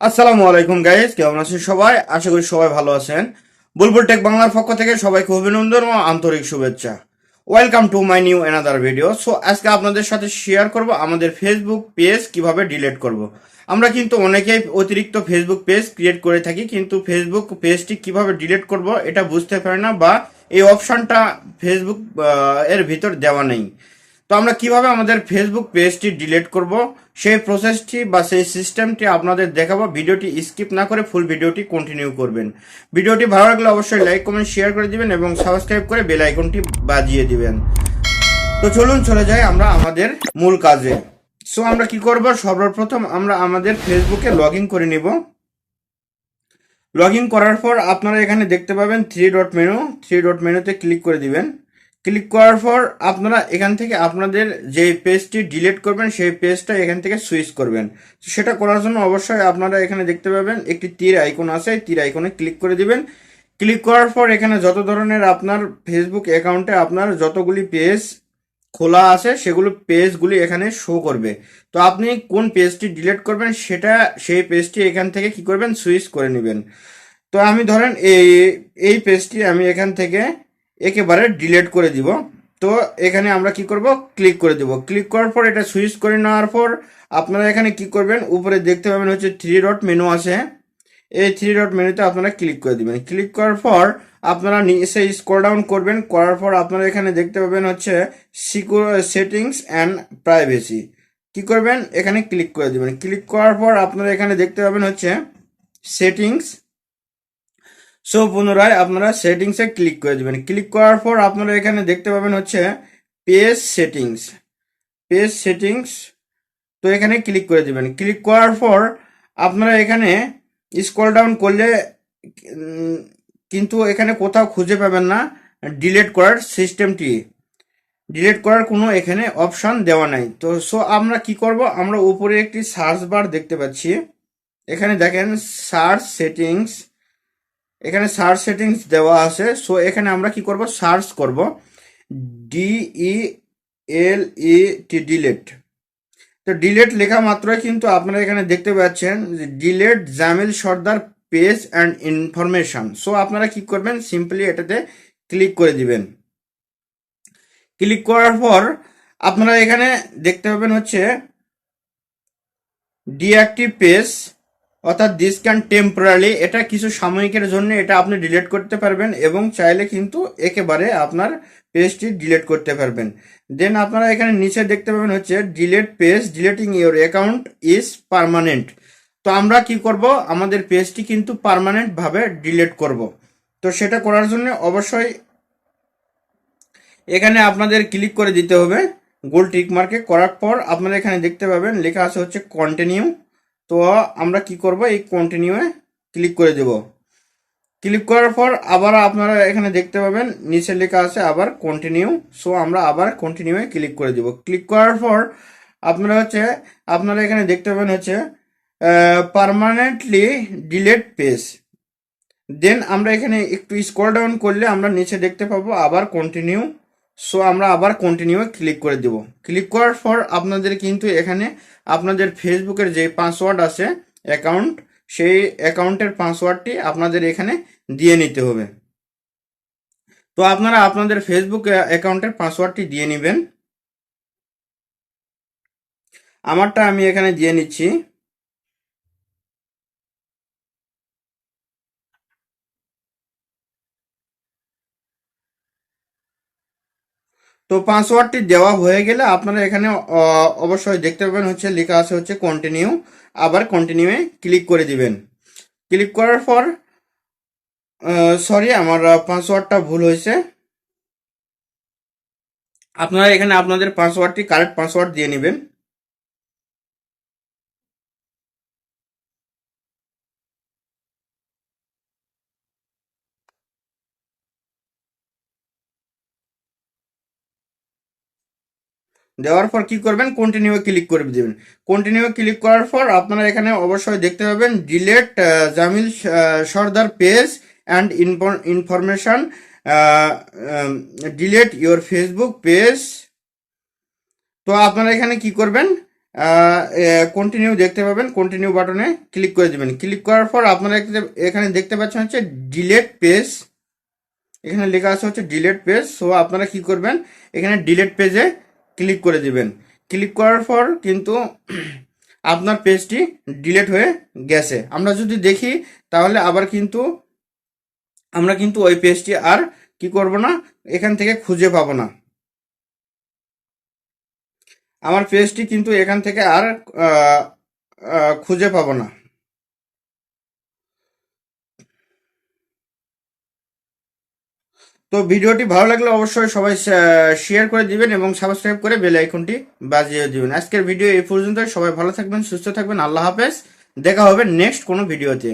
আসসালামু আলাইকুম গাইস, কেমন আছেন সবাই? আশা করি সবাই ভালো আছেন। বুলবুল টেক বাংলার পক্ষ থেকে সবাইকে অভিনন্দন ও আন্তরিক শুভেচ্ছা। Welcome to my new another video. So আজকে আপনাদের সাথে শেয়ার করব আমাদের ফেসবুক পেজ কিভাবে ডিলিট করব। আমরা কিন্তু অনেকেই অতিরিক্ত ফেসবুক পেজ ক্রিয়েট করে থাকি, কিন্তু ফেসবুক পেজটি কিভাবে ডিলিট করব এটা বুঝতে পারি না, বা এই অপশনটা ফেসবুক এর ভিতর দেওয়া নেই। তো আমরা কিভাবে আমাদের ফেসবুক পেজটি ডিলিট করব সেই প্রসেসটি বা সেই সিস্টেমটি আপনাদের দেখাবো। ভিডিওটি স্কিপ না করে ফুল ভিডিওটি কন্টিনিউ করবেন। ভিডিওটি ভালো লাগলে অবশ্যই লাইক কমেন্ট শেয়ার করে দিবেন এবং সাবস্ক্রাইব করে বেল আইকনটি বাজিয়ে দিবেন। তো চলুন চলে যাই আমরা আমাদের মূল কাজে। সো আমরা কি করব, সর্বপ্রথম আমরা আমাদের ফেসবুকে লগ ইন করে নিব। লগ ইন করার পর আপনারা এখানে দেখতে পাবেন থ্রি ডট মেনুতে ক্লিক করে দিবেন। ক্লিক করার পর আপনারা এখান থেকে আপনাদের যে পেজটি ডিলিট করবেন সেই পেজটা এখান থেকে সুইচ করবেন। সেটা করার জন্য অবশ্যই আপনারা এখানে দেখতে পাবেন একটি তীর আইকন আছে, তীর আইকনে ক্লিক করে দিবেন। ক্লিক করার পর এখানে যত ধরনের আপনার ফেসবুক অ্যাকাউন্টে আপনার যতগুলি পেজ খোলা আছে সেগুলো পেজগুলি এখানে শো করবে। তো আপনি কোন পেজটি ডিলিট করবেন সেটা সেই পেজটি এখান থেকে কি করবেন, সুইচ করে নেবেন। তো আমি ধরেন এই পেজটি আমি এখান থেকে একেবারে ডিলিট করে দিব। তো এখানে আমরা কি করব, ক্লিক করে দেব। ক্লিক করার পর এটা সুইচ করে নেওয়ার পর আপনারা এখানে কি করবেন, উপরে দেখতে পাবেন হচ্ছে থ্রি ডট মেনু আছে। এই থ্রি ডট মেনুতে আপনারা ক্লিক করে দিবেন। ক্লিক করার পর আপনারা নিচে স্ক্রল ডাউন করবেন, করার পর আপনারা এখানে দেখতে পাবেন হচ্ছে সিকিউর সেটিংস অ্যান্ড প্রাইভেসি। কি করবেন, এখানে ক্লিক করে দিবেন। ক্লিক করার পর আপনারা এখানে দেখতে পাবেন হচ্ছে সেটিংস। সো পুনরায় আপনারা সেটিংসে ক্লিক করে দিবেন। ক্লিক করার পর আপনারা এখানে দেখতে পাবেন হচ্ছে পেজ সেটিংস। পেজ সেটিংস, তো এখানে ক্লিক করে দিবেন। ক্লিক করার পর আপনারা এখানে স্ক্রল ডাউন করলে কিন্তু এখানে কোথাও খুঁজে পাবেন না ডিলিট করার সিস্টেমটি। ডিলিট করার কোনো এখানে অপশন দেওয়া নাই। তো সো আমরা কি করব, আমরা উপরে একটি সার্চ বার দেখতে পাচ্ছি, এখানে দেখেন সার্চ সেটিংস, এখানে সার্চ সেটিংস দেওয়া আছে। সো এখানে আমরা কি করব, সার্চ করব DELET, ডিলেট। তো ডিলেট লেখা মাত্রই কিন্তু আপনারা এখানে দেখতে পাচ্ছেন যে delete Jamil Sardar page and information. So আপনারা কি করবেন, সিম্পলি এটাতে ক্লিক করে দিবেন। ক্লিক করার পর আপনারা এখানে দেখতে পাবেন হচ্ছে ডিঅ্যাক্টিভ পেজ, অর্থাৎ দিস ক্যান টেম্পোরারি, এটা কিছু সাময়িকের জন্য এটা আপনি ডিলিট করতে পারবেন এবং চাইলে কিন্তু একেবারে আপনার পেজটি ডিলিট করতে পারবেন। দেন আপনারা এখানে নিচে দেখতে পাবেন হচ্ছে delete page, deleting your account is permanent. তো আমরা কি করব, আমাদের পেজটি কিন্তু পার্মানেন্ট ভাবে ডিলিট করব। তো সেটা করার জন্য অবশ্যই এখানে আপনাদের ক্লিক করে দিতে হবে গোল টিক মার্কে। করার পর আপনারা এখানে দেখতে পাবেন লেখা আছে হচ্ছে কন্টিনিউ। তো আমরা কি করব, এই কন্টিনিউয়ে ক্লিক করে দেব। ক্লিক করার পর আবার আপনারা এখানে দেখতে পাবেন নিচে লেখা আছে আবার কন্টিনিউ। সো আমরা আবার কন্টিনিউয়ে ক্লিক করে দেব। ক্লিক করার পর আপনারা এখানে দেখতে পাবেন হচ্ছে পার্মানেন্টলি ডিলিট পেজ। দেন আমরা এখানে একটু স্ক্রল ডাউন করলে আমরা নিচে দেখতে পাবো আবার কন্টিনিউ। সো আমরা আবার কন্টিনিউ ক্লিক করে দেব। ক্লিক করার পর আপনাদের কিন্তু এখানে আপনাদের ফেসবুকের যে পাসওয়ার্ড আছে অ্যাকাউন্ট, সেই অ্যাকাউন্টের পাসওয়ার্ডটি আপনাদের এখানে দিয়ে নিতে হবে। তো আপনারা আপনাদের ফেসবুক অ্যাকাউন্টের পাসওয়ার্ডটি দিয়ে নেবেন। আমারটা আমি এখানে দিয়ে নিচ্ছি। তো পাসওয়ার্ডটি দেওয়া হয়ে গেলে আপনারা এখানে অবশ্যই দেখতে পাবেন হচ্ছে লেখা আছে হচ্ছে কন্টিনিউ। আবার কন্টিনিউয়ে ক্লিক করে দিবেন। ক্লিক করার পর সরি, আমার পাসওয়ার্ডটা ভুল হয়েছে। আপনারা এখানে আপনাদের পাসওয়ার্ডটি কারেক্ট পাসওয়ার্ড দিয়ে নেবেন। দেওয়ার পর কি করবেন, কন্টিনিউ ক্লিক করে দিবেন। কন্টিনিউ ক্লিক করার পর আপনারা এখানে অবশ্যই দেখতে পাবেন delete Jamil Sardar page and information, delete your Facebook page. তো আপনারা এখানে কি করবেন, কন্টিনিউ দেখতে পাবেন, কন্টিনিউ বাটনে ক্লিক করে দিবেন। ক্লিক করার পর আপনারা এখানে দেখতে পাচ্ছেন হচ্ছে ডিলেট পেজ, এখানে লেখা আছে হচ্ছে ডিলেট পেজ। সো আপনারা কি করবেন, এখানে ডিলেট পেজে ক্লিক করে দিবেন। ক্লিক করার পর কিন্তু আপনার পেজটি ডিলেট হয়ে গেছে। আমরা যদি দেখি তাহলে আবার কিন্তু আমরা কিন্তু ওই পেজটি আর কি করব না, এখান থেকে খুঁজে পাবো না। আমার পেজটি কিন্তু এখান থেকে আর খুঁজে পাবো না। তো ভিডিওটি ভালো লাগলে অবশ্যই সবাই শেয়ার করে দিবেন এবং সাবস্ক্রাইব করে বেল আইকনটি বাজিয়ে দিবেন। আজকের ভিডিও এই পর্যন্ত। সবাই ভালো থাকবেন, সুস্থ থাকবেন। আল্লাহ হাফেজ। দেখা হবে নেক্সট কোনো ভিডিওতে।